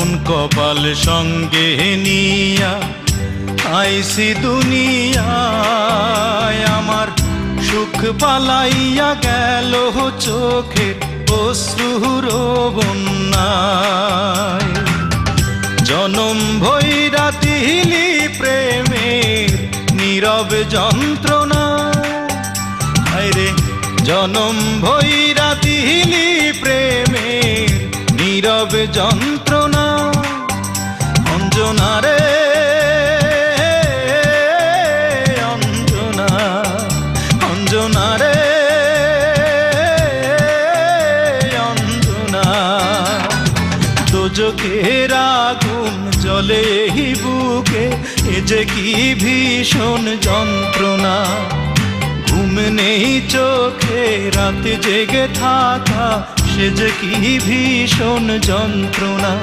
কোন কপাল সঙ্গে নিয়া আইসি দুনিয়ায়, আমার সুখ পালাইয়া গেল চোখের অশ্রুর বন্যায়। জনম ভৈরা দিলি প্রেমের নীরব যন্ত্রণা, আরে জনম ভৈরা দিলি প্রেমের নীরব যন্ত্রণা। অঞ্জনা রে অঞ্জনা, অঞ্জনা রে অঞ্জনা। দোজখের আগুন জ্বলে এই বুকে, এ যে কি ভীষণ যন্ত্রণা। ঘুম নেই চোখে রাতে জেগে থাকা, সে যে কি ভীষণ যন্ত্রণা।